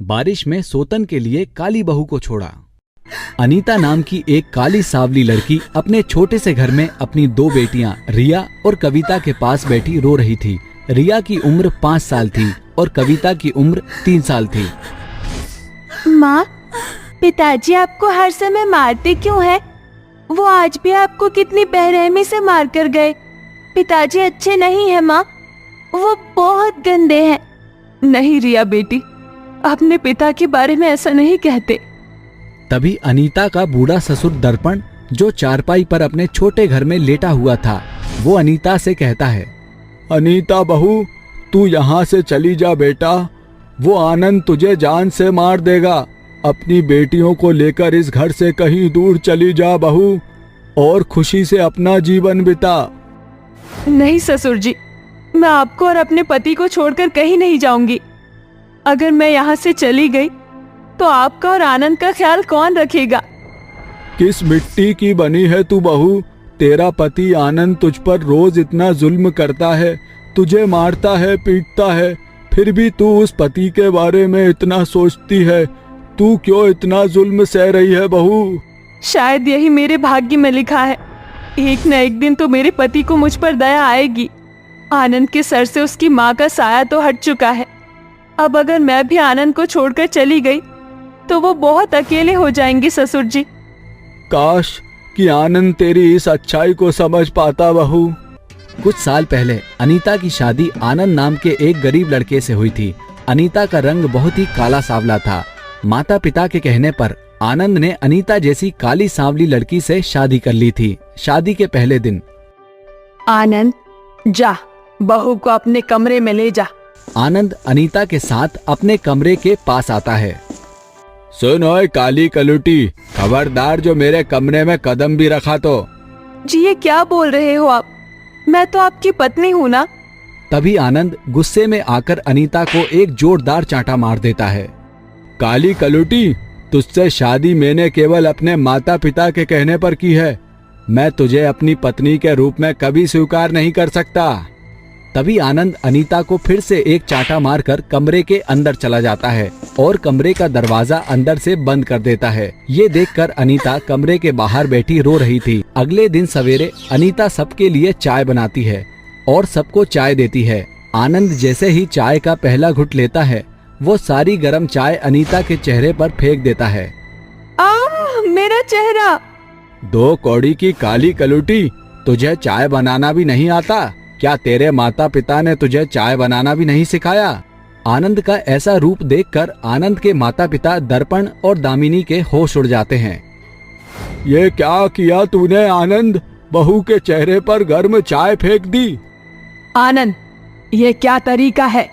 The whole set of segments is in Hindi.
बारिश में सोतन के लिए काली बहू को छोड़ा। अनीता नाम की एक काली सावली लड़की अपने छोटे से घर में अपनी दो बेटियां रिया और कविता के पास बैठी रो रही थी। रिया की उम्र 5 साल थी और कविता की उम्र 3 साल थी। माँ, पिताजी आपको हर समय मारते क्यों हैं? वो आज भी आपको कितनी बेरहमी से मार कर गए। पिताजी अच्छे नहीं है माँ, वो बहुत गंदे हैं। नहीं रिया बेटी, अपने पिता के बारे में ऐसा नहीं कहते। तभी अनीता का बूढ़ा ससुर दर्पण, जो चारपाई पर अपने छोटे घर में लेटा हुआ था, वो अनीता से कहता है, अनीता बहू, तू यहाँ से चली जा बेटा। वो आनंद तुझे जान से मार देगा। अपनी बेटियों को लेकर इस घर से कहीं दूर चली जा बहू, और खुशी से अपना जीवन बिता। नहीं ससुर जी, मैं आपको और अपने पति को छोड़कर कहीं नहीं जाऊंगी। अगर मैं यहाँ से चली गई तो आपका और आनंद का ख्याल कौन रखेगा? किस मिट्टी की बनी है तू बहू? तेरा पति आनंद तुझ पर रोज इतना जुल्म करता है, तुझे मारता है, पीटता है, फिर भी तू उस पति के बारे में इतना सोचती है। तू क्यों इतना जुल्म सह रही है बहू? शायद यही मेरे भाग्य में लिखा है। एक न एक दिन तो मेरे पति को मुझ पर दया आएगी। आनंद के सर से उसकी माँ का साया तो हट चुका है। अब अगर मैं भी आनंद को छोड़कर चली गई तो वो बहुत अकेले हो जाएंगे ससुर जी। काश कि आनंद तेरी इस अच्छाई को समझ पाता बहू। कुछ साल पहले अनीता की शादी आनंद नाम के एक गरीब लड़के से हुई थी। अनीता का रंग बहुत ही काला सावला था। माता पिता के कहने पर आनंद ने अनीता जैसी काली सांवली लड़की से शादी कर ली थी। शादी के पहले दिन, आनंद जा, बहू को अपने कमरे में ले जा। आनंद अनीता के साथ अपने कमरे के पास आता है। सुन ओए काली कलुटी, खबरदार जो मेरे कमरे में कदम भी रखा तो। जी ये क्या बोल रहे हो आप? मैं तो आपकी पत्नी हूँ ना। तभी आनंद गुस्से में आकर अनीता को एक जोरदार चांटा मार देता है। काली कलुटी, तुझसे शादी मैंने केवल अपने माता पिता के कहने पर की है। मैं तुझे अपनी पत्नी के रूप में कभी स्वीकार नहीं कर सकता। तभी आनंद अनीता को फिर से एक चांटा मारकर कमरे के अंदर चला जाता है और कमरे का दरवाजा अंदर से बंद कर देता है। ये देखकर अनीता कमरे के बाहर बैठी रो रही थी। अगले दिन सवेरे अनीता सबके लिए चाय बनाती है और सबको चाय देती है। आनंद जैसे ही चाय का पहला घुट लेता है, वो सारी गर्म चाय अनीता के चेहरे पर फेंक देता है। मेरा चेहरा! 2 कौड़ी की काली कलुटी, तुझे चाय बनाना भी नहीं आता? क्या तेरे माता पिता ने तुझे चाय बनाना भी नहीं सिखाया? आनंद का ऐसा रूप देखकर आनंद के माता पिता दर्पण और दामिनी के होश उड़ जाते हैं। ये क्या किया तूने आनंद? बहू के चेहरे पर गर्म चाय फेंक दी। आनंद, ये क्या तरीका है?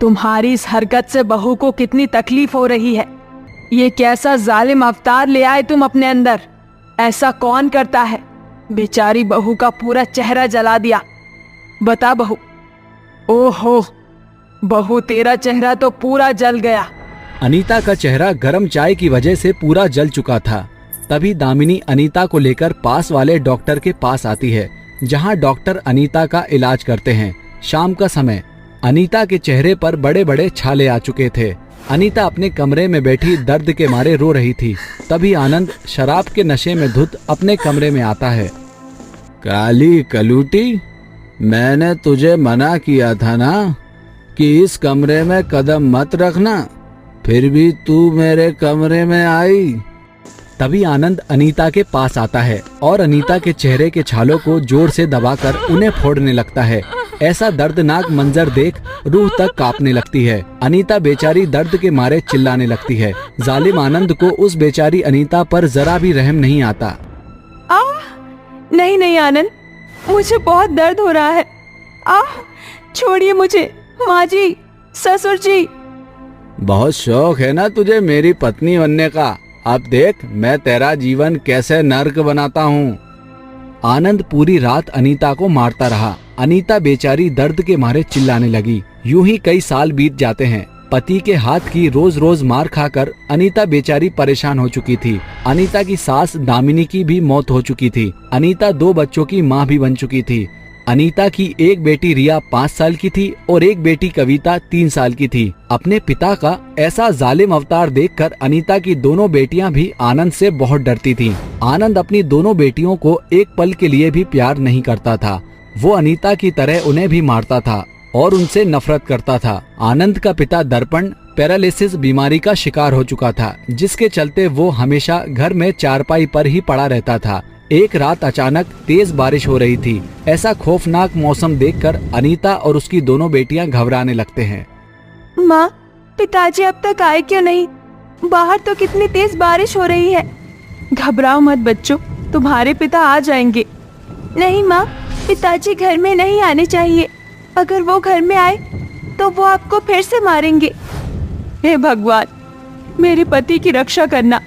तुम्हारी इस हरकत से बहू को कितनी तकलीफ हो रही है। ये कैसा जालिम अवतार ले आए तुम अपने अंदर? ऐसा कौन करता है? बेचारी बहू का पूरा चेहरा जला दिया। बता बहू। ओहो बहू, तेरा चेहरा तो पूरा जल गया। अनीता का चेहरा गर्म चाय की वजह से पूरा जल चुका था। तभी दामिनी अनीता को लेकर पास वाले डॉक्टर के पास आती है, जहां डॉक्टर अनीता का इलाज करते हैं। शाम का समय, अनीता के चेहरे पर बड़े बड़े छाले आ चुके थे। अनीता अपने कमरे में बैठी दर्द के मारे रो रही थी। तभी आनंद शराब के नशे में धुत अपने कमरे में आता है। काली कलूटी, मैंने तुझे मना किया था ना कि इस कमरे में कदम मत रखना, फिर भी तू मेरे कमरे में आई। तभी आनंद अनीता के पास आता है और अनीता के चेहरे के छालों को जोर से दबाकर उन्हें फोड़ने लगता है। ऐसा दर्दनाक मंजर देख रूह तक कांपने लगती है। अनीता बेचारी दर्द के मारे चिल्लाने लगती है। जालिम आनंद को उस बेचारी अनीता पर जरा भी रहम नहीं आता। नहीं नहीं आनंद, मुझे बहुत दर्द हो रहा है। छोड़िए मुझे। माँ जी, ससुर जी। बहुत शौक है ना तुझे मेरी पत्नी बनने का। अब देख मैं तेरा जीवन कैसे नर्क बनाता हूँ। आनंद पूरी रात अनीता को मारता रहा। अनीता बेचारी दर्द के मारे चिल्लाने लगी। यूं ही कई साल बीत जाते हैं। पति के हाथ की रोज रोज मार खाकर अनीता बेचारी परेशान हो चुकी थी। अनीता की सास दामिनी की भी मौत हो चुकी थी। अनीता 2 बच्चों की माँ भी बन चुकी थी। अनीता की एक बेटी रिया 5 साल की थी और एक बेटी कविता 3 साल की थी। अपने पिता का ऐसा जालिम अवतार देखकर अनीता की दोनों बेटियां भी आनंद से बहुत डरती थीं। आनंद अपनी दोनों बेटियों को एक पल के लिए भी प्यार नहीं करता था। वो अनीता की तरह उन्हें भी मारता था और उनसे नफरत करता था। आनंद का पिता दर्पण पैरालिसिस बीमारी का शिकार हो चुका था, जिसके चलते वो हमेशा घर में चारपाई पर ही पड़ा रहता था। एक रात अचानक तेज बारिश हो रही थी। ऐसा खौफनाक मौसम देखकर अनीता और उसकी दोनों बेटियां घबराने लगते हैं। माँ, पिताजी अब तक आए क्यों नहीं? बाहर तो कितनी तेज बारिश हो रही है। घबराओ मत बच्चों, तुम्हारे पिता आ जाएंगे। नहीं माँ, पिताजी घर में नहीं आने चाहिए। अगर वो घर में आए तो वो आपको फिर से मारेंगे। हे भगवान, मेरे पति की रक्षा करना।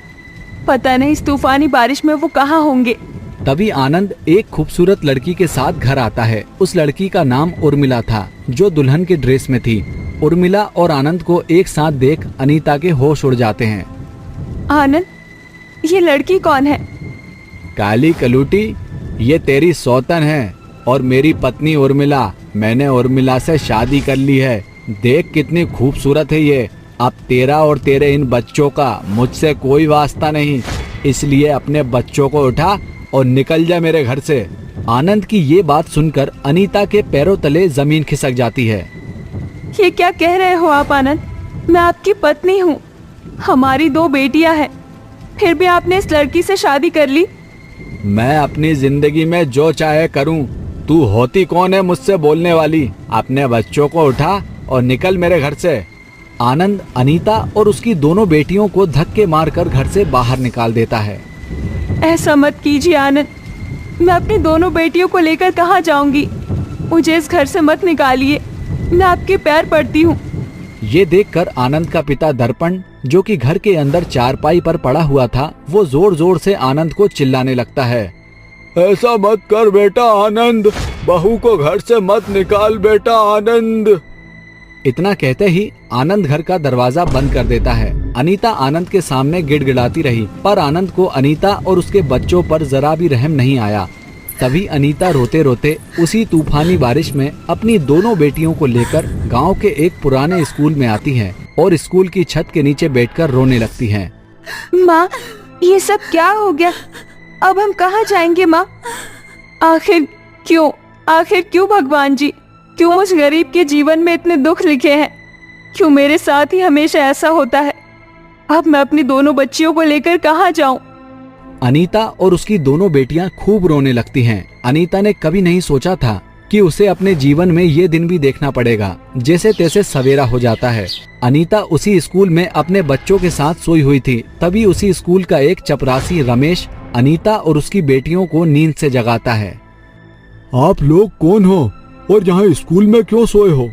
पता नहीं इस तूफानी बारिश में वो कहाँ होंगे। तभी आनंद एक खूबसूरत लड़की के साथ घर आता है। उस लड़की का नाम उर्मिला था, जो दुल्हन के ड्रेस में थी। उर्मिला और आनंद को एक साथ देख अनीता के होश उड़ जाते हैं। आनंद, ये लड़की कौन है? काली कलूटी, ये तेरी सौतन है और मेरी पत्नी उर्मिला। मैंने उर्मिला से शादी कर ली है। देख कितनी खूबसूरत है ये। अब तेरा और तेरे इन बच्चों का मुझसे कोई वास्ता नहीं, इसलिए अपने बच्चों को उठा और निकल जा मेरे घर से। आनंद की ये बात सुनकर अनीता के पैरों तले जमीन खिसक जाती है। ये क्या कह रहे हो आप आनंद? मैं आपकी पत्नी हूँ, हमारी 2 बेटियां हैं, फिर भी आपने इस लड़की से शादी कर ली। मैं अपनी जिंदगी में जो चाहे करूं, तू होती कौन है मुझसे बोलने वाली? अपने बच्चों को उठा और निकल मेरे घर से। आनंद अनीता और उसकी दोनों बेटियों को धक्के मारकर घर से बाहर निकाल देता है। ऐसा मत कीजिए आनंद, मैं अपनी दोनों बेटियों को लेकर कहाँ जाऊंगी? मुझे इस घर से मत निकालिए, मैं आपके पैर पड़ती हूँ। ये देखकर आनंद का पिता दर्पण, जो कि घर के अंदर चारपाई पर पड़ा हुआ था, वो जोर जोर से आनंद को चिल्लाने लगता है। ऐसा मत कर बेटा आनंद, बहू को घर से मत निकाल बेटा आनंद। इतना कहते ही आनंद घर का दरवाजा बंद कर देता है। अनीता आनंद के सामने गिड़गिड़ाती रही, पर आनंद को अनीता और उसके बच्चों पर जरा भी रहम नहीं आया। तभी अनीता रोते रोते उसी तूफानी बारिश में अपनी दोनों बेटियों को लेकर गांव के एक पुराने स्कूल में आती है और स्कूल की छत के नीचे बैठकर रोने लगती है। माँ, ये सब क्या हो गया? अब हम कहाँ जाएंगे माँ? आखिर क्यों भगवान जी, क्यों उस गरीब के जीवन में इतने दुख लिखे हैं? क्यों मेरे साथ ही हमेशा ऐसा होता है? अब मैं अपनी दोनों बच्चियों को लेकर कहाँ जाऊं? अनीता और उसकी दोनों बेटियां खूब रोने लगती हैं। अनीता ने कभी नहीं सोचा था कि उसे अपने जीवन में ये दिन भी देखना पड़ेगा। जैसे तैसे सवेरा हो जाता है। अनीता उसी स्कूल में अपने बच्चों के साथ सोई हुई थी। तभी उसी स्कूल का एक चपरासी रमेश अनीता और उसकी बेटियों को नींद से जगाता है। आप लोग कौन हो और यहाँ स्कूल में क्यों सोए हो?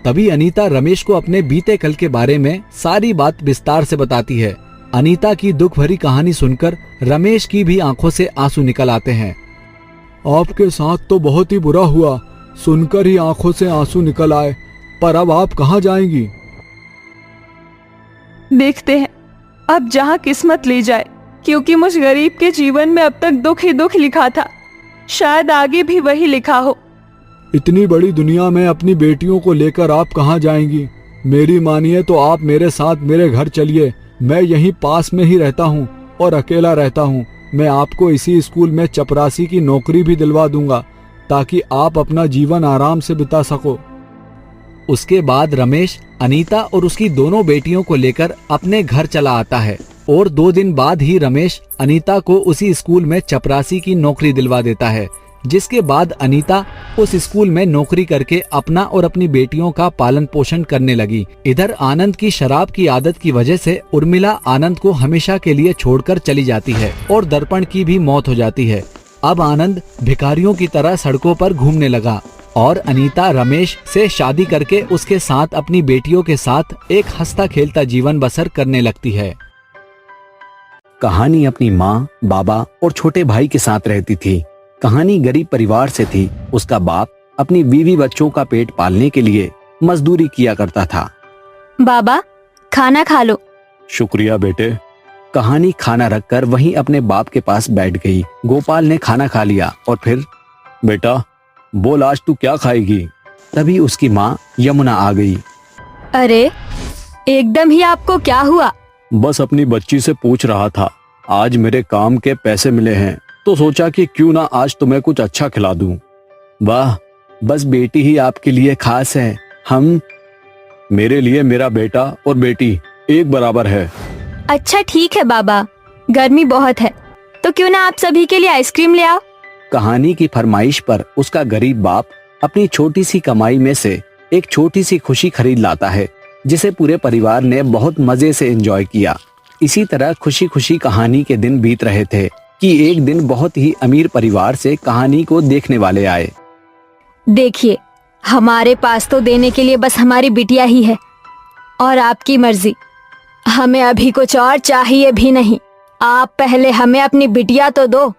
तभी अनीता रमेश को अपने बीते कल के बारे में सारी बात विस्तार से बताती है। अनीता की दुख भरी कहानी सुनकर रमेश की भी आंखों से आंसू निकल आते हैं। आपके साथ तो बहुत ही बुरा हुआ, सुनकर ही आंखों से आंसू निकल आए। पर अब आप कहाँ जाएंगी? देखते हैं अब जहाँ किस्मत ले जाए, क्योंकि मुझ गरीब के जीवन में अब तक दुख ही दुख लिखा था, शायद आगे भी वही लिखा हो। इतनी बड़ी दुनिया में अपनी बेटियों को लेकर आप कहाँ जाएंगी? मेरी मानिए तो आप मेरे साथ मेरे घर चलिए। मैं यहीं पास में ही रहता हूँ और अकेला रहता हूँ। मैं आपको इसी स्कूल में चपरासी की नौकरी भी दिलवा दूंगा, ताकि आप अपना जीवन आराम से बिता सको। उसके बाद रमेश अनीता और उसकी दोनों बेटियों को लेकर अपने घर चला आता है और 2 दिन बाद ही रमेश अनीता को उसी स्कूल में चपरासी की नौकरी दिलवा देता है। जिसके बाद अनीता उस स्कूल में नौकरी करके अपना और अपनी बेटियों का पालन पोषण करने लगी। इधर आनंद की शराब की आदत की वजह से उर्मिला आनंद को हमेशा के लिए छोड़कर चली जाती है और दर्पण की भी मौत हो जाती है। अब आनंद भिखारियों की तरह सड़कों पर घूमने लगा और अनीता रमेश से शादी करके उसके साथ अपनी बेटियों के साथ एक हंसता खेलता जीवन बसर करने लगती है। कहानी अपनी माँ, बाबा और छोटे भाई के साथ रहती थी। कहानी गरीब परिवार से थी। उसका बाप अपनी बीवी बच्चों का पेट पालने के लिए मजदूरी किया करता था। बाबा, खाना खा लो। शुक्रिया बेटे। कहानी खाना रखकर वहीं अपने बाप के पास बैठ गई। गोपाल ने खाना खा लिया और फिर, बेटा बोल आज तू क्या खाएगी। तभी उसकी माँ यमुना आ गई। अरे एकदम ही आपको क्या हुआ? बस अपनी बच्ची से पूछ रहा था, आज मेरे काम के पैसे मिले हैं तो सोचा कि क्यों ना आज तुम्हें कुछ अच्छा खिला दूं। वाह, बस बेटी ही आपके लिए खास है। हम मेरे लिए मेरा बेटा और बेटी एक बराबर है। अच्छा ठीक है बाबा, गर्मी बहुत है तो क्यों ना आप सभी के लिए आइसक्रीम ले आओ। कहानी की फरमाइश पर उसका गरीब बाप अपनी छोटी सी कमाई में से एक छोटी सी खुशी खरीद लाता है, जिसे पूरे परिवार ने बहुत मजे से एंजॉय किया। इसी तरह खुशी खुशी कहानी के दिन बीत रहे थे कि एक दिन बहुत ही अमीर परिवार से कहानी को देखने वाले आए। देखिए, हमारे पास तो देने के लिए बस हमारी बिटिया ही है और आपकी मर्जी, हमें अभी कुछ और चाहिए भी नहीं। आप पहले हमें अपनी बिटिया तो दो।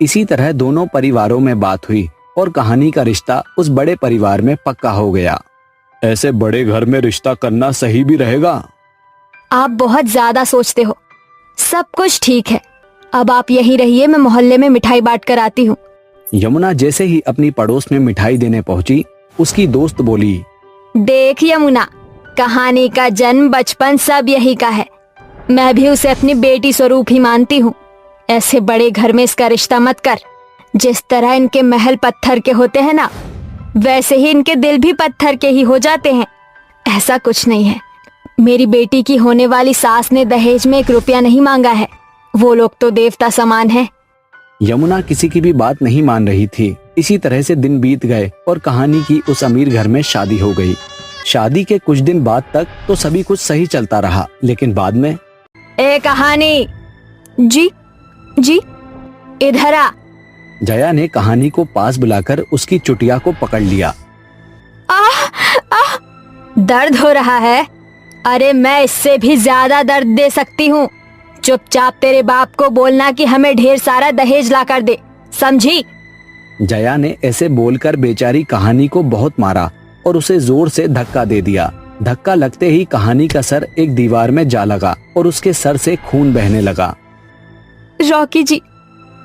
इसी तरह दोनों परिवारों में बात हुई और कहानी का रिश्ता उस बड़े परिवार में पक्का हो गया। ऐसे बड़े घर में रिश्ता करना सही भी रहेगा? आप बहुत ज्यादा सोचते हो। सब कुछ ठीक है, अब आप यहीं रहिए, मैं मोहल्ले में मिठाई बांट कर आती हूँ। यमुना जैसे ही अपनी पड़ोस में मिठाई देने पहुंची, उसकी दोस्त बोली, देख यमुना, कहानी का जन्म बचपन सब यही का है। मैं भी उसे अपनी बेटी स्वरूप ही मानती हूँ। ऐसे बड़े घर में इसका रिश्ता मत कर। जिस तरह इनके महल पत्थर के होते हैं ना, वैसे ही इनके दिल भी पत्थर के ही हो जाते हैं। ऐसा कुछ नहीं है। मेरी बेटी की होने वाली सास ने दहेज में 1 रुपया नहीं मांगा है। वो लोग तो देवता समान है। यमुना किसी की भी बात नहीं मान रही थी। इसी तरह से दिन बीत गए और कहानी की उस अमीर घर में शादी हो गई। शादी के कुछ दिन बाद तक तो सभी कुछ सही चलता रहा, लेकिन बाद में ए कहानी, जी जी इधर आ। जया ने कहानी को पास बुलाकर उसकी चुटिया को पकड़ लिया। दर्द हो रहा है? अरे मैं इससे भी ज्यादा दर्द दे सकती हूँ। चुपचाप तेरे बाप को बोलना कि हमें ढेर सारा दहेज ला कर दे, समझी? जया ने ऐसे बोलकर बेचारी कहानी को बहुत मारा और उसे जोर से धक्का दे दिया। धक्का लगते ही कहानी का सर एक दीवार में जा लगा और उसके सर से खून बहने लगा। रॉकी जी,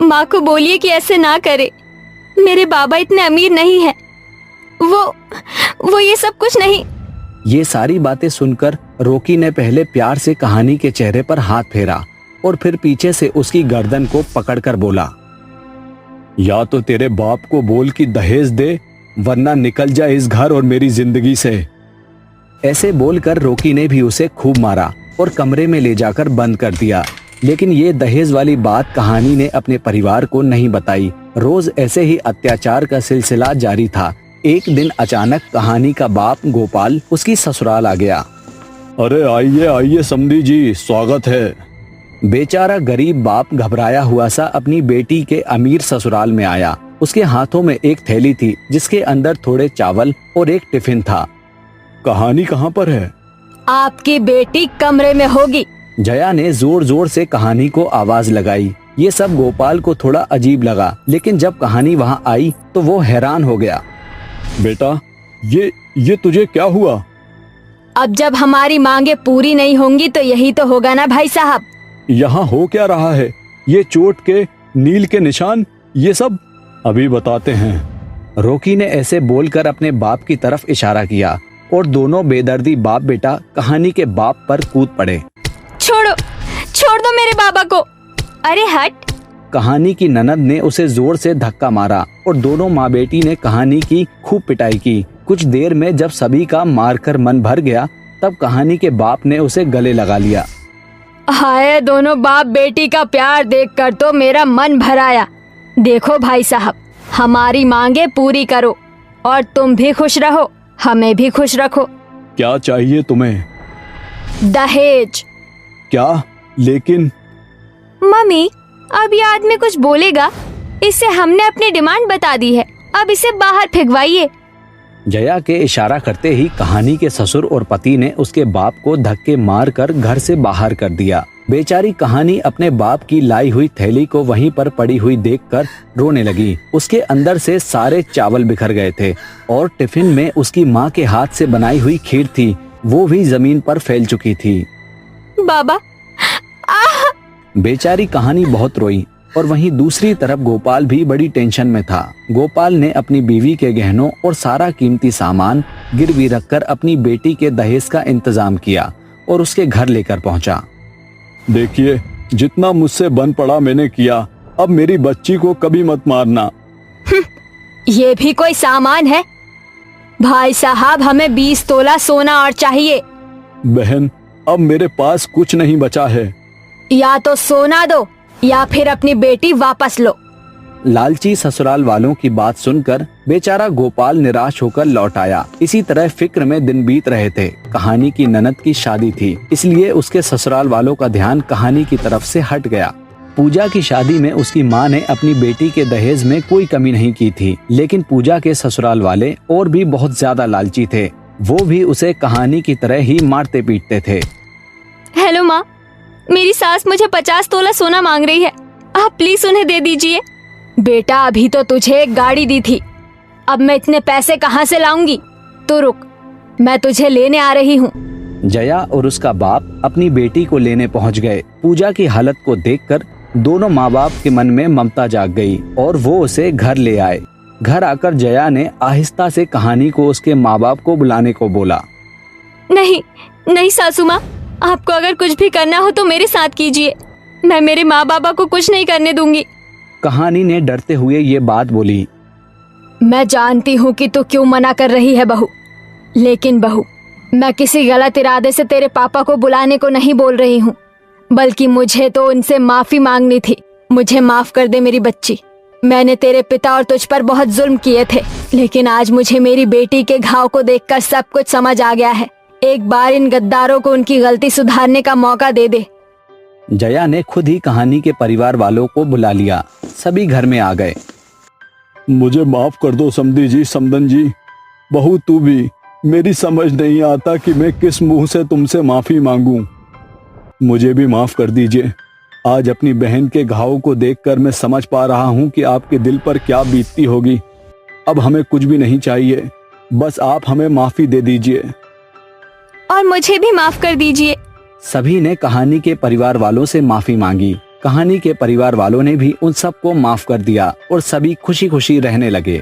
माँ को बोलिए कि ऐसे ना करे। मेरे बाबा इतने अमीर नहीं है। वो ये सब कुछ नहीं। ये सारी बातें सुनकर रॉकी ने पहले प्यार से कहानी के चेहरे पर हाथ फेरा और फिर पीछे से उसकी गर्दन को पकड़कर बोला, या तो तेरे बाप को बोल कि दहेज दे, वरना निकल जा इस घर और मेरी जिंदगी से। ऐसे बोलकर रॉकी ने भी उसे खूब मारा और कमरे में ले जाकर बंद कर दिया। लेकिन ये दहेज वाली बात कहानी ने अपने परिवार को नहीं बताई। रोज ऐसे ही अत्याचार का सिलसिला जारी था। एक दिन अचानक कहानी का बाप गोपाल उसकी ससुराल आ गया। अरे आइए आइए समधी जी, स्वागत है। बेचारा गरीब बाप घबराया हुआ सा अपनी बेटी के अमीर ससुराल में आया। उसके हाथों में एक थैली थी जिसके अंदर थोड़े चावल और एक टिफिन था। कहानी कहाँ पर है? आपकी बेटी कमरे में होगी। जया ने जोर जोर से कहानी को आवाज लगाई। ये सब गोपाल को थोड़ा अजीब लगा, लेकिन जब कहानी वहाँ आई तो वो हैरान हो गया। बेटा, ये तुझे क्या हुआ? अब जब हमारी मांगे पूरी नहीं होंगी तो यही तो होगा ना भाई साहब। यहाँ हो क्या रहा है? ये चोट के, नील के निशान, ये सब अभी बताते हैं। रॉकी ने ऐसे बोलकर अपने बाप की तरफ इशारा किया और दोनों बेदर्दी बाप बेटा कहानी के बाप पर कूद पड़े। छोड़ दो मेरे बाबा को। अरे हट। कहानी की ननद ने उसे जोर से धक्का मारा और दोनों माँ बेटी ने कहानी की खूब पिटाई की। कुछ देर में जब सभी का मारकर मन भर गया, तब कहानी के बाप ने उसे गले लगा लिया। हाय, दोनों बाप बेटी का प्यार देखकर तो मेरा मन भर आया। देखो भाई साहब, हमारी मांगे पूरी करो और तुम भी खुश रहो, हमें भी खुश रखो। क्या चाहिए तुम्हें? दहेज। क्या? लेकिन मम्मी, अब ये आदमी कुछ बोलेगा? इससे हमने अपनी डिमांड बता दी है, अब इसे बाहर फेंकवाइए। जया के इशारा करते ही कहानी के ससुर और पति ने उसके बाप को धक्के मारकर घर से बाहर कर दिया। बेचारी कहानी अपने बाप की लाई हुई थैली को वहीं पर पड़ी हुई देखकर रोने लगी। उसके अंदर से सारे चावल बिखर गए थे और टिफिन में उसकी माँ के हाथ से बनाई हुई खीर थी, वो भी जमीन पर फैल चुकी थी। बाबा, बेचारी कहानी बहुत रोई और वहीं दूसरी तरफ गोपाल भी बड़ी टेंशन में था। गोपाल ने अपनी बीवी के गहनों और सारा कीमती सामान गिरवी रखकर अपनी बेटी के दहेज का इंतजाम किया और उसके घर लेकर पहुंचा। देखिए, जितना मुझसे बन पड़ा मैंने किया, अब मेरी बच्ची को कभी मत मारना। ये भी कोई सामान है? भाई साहब, हमें 20 तोला सोना और चाहिए। बहन, अब मेरे पास कुछ नहीं बचा है। या तो सोना दो या फिर अपनी बेटी वापस लो। लालची ससुराल वालों की बात सुनकर बेचारा गोपाल निराश होकर लौट आया। इसी तरह फिक्र में दिन बीत रहे थे। कहानी की ननद की शादी थी, इसलिए उसके ससुराल वालों का ध्यान कहानी की तरफ से हट गया। पूजा की शादी में उसकी माँ ने अपनी बेटी के दहेज में कोई कमी नहीं की थी, लेकिन पूजा के ससुराल वाले और भी बहुत ज्यादा लालची थे। वो भी उसे कहानी की तरह ही मारते पीटते थे। हेलो माँ, मेरी सास मुझे 50 तोला सोना मांग रही है, आप प्लीज उन्हें दे दीजिए। बेटा, अभी तो तुझे एक गाड़ी दी थी, अब मैं इतने पैसे कहाँ से लाऊंगी? तू रुक, मैं तुझे लेने आ रही हूँ। जया और उसका बाप अपनी बेटी को लेने पहुंच गए। पूजा की हालत को देखकर दोनों माँ बाप के मन में ममता जाग गई और वो उसे घर ले आए। घर आकर जया ने आहिस्ता से कहानी को उसके माँ बाप को बुलाने को बोला। नहीं नहीं सासू माँ, आपको अगर कुछ भी करना हो तो मेरे साथ कीजिए, मैं मेरे माँ बाबा को कुछ नहीं करने दूंगी। कहानी ने डरते हुए ये बात बोली। मैं जानती हूँ कि तू क्यों मना कर रही है बहू, लेकिन बहू, मैं किसी गलत इरादे से तेरे पापा को बुलाने को नहीं बोल रही हूँ, बल्कि मुझे तो उनसे माफी मांगनी थी। मुझे माफ कर दे मेरी बच्ची। मैंने तेरे पिता और तुझ पर बहुत जुल्म किए थे, लेकिन आज मुझे मेरी बेटी के घाव को देखकर सब कुछ समझ आ गया है। एक बार इन गद्दारों को उनकी गलती सुधारने का मौका दे दे। जया ने खुद ही कहानी के परिवार वालों को बुला लिया। सभी घर में आ गए। मुझे माफ कर दो समधी जी, समदन जी। बहू, तू भी। मेरी समझ नहीं आता कि मैं किस मुंह से तुमसे माफी मांगूं। मुझे भी माफ कर दीजिए। आज अपनी बहन के घाव को देखकर मैं समझ पा रहा हूं कि आपके दिल पर क्या बीतती होगी। अब हमें कुछ भी नहीं चाहिए, बस आप हमें माफी दे दीजिए। और मुझे भी माफ कर दीजिए। सभी ने कहानी के परिवार वालों से माफी मांगी। कहानी के परिवार वालों ने भी उन सबको माफ कर दिया और सभी खुशी खुशी रहने लगे।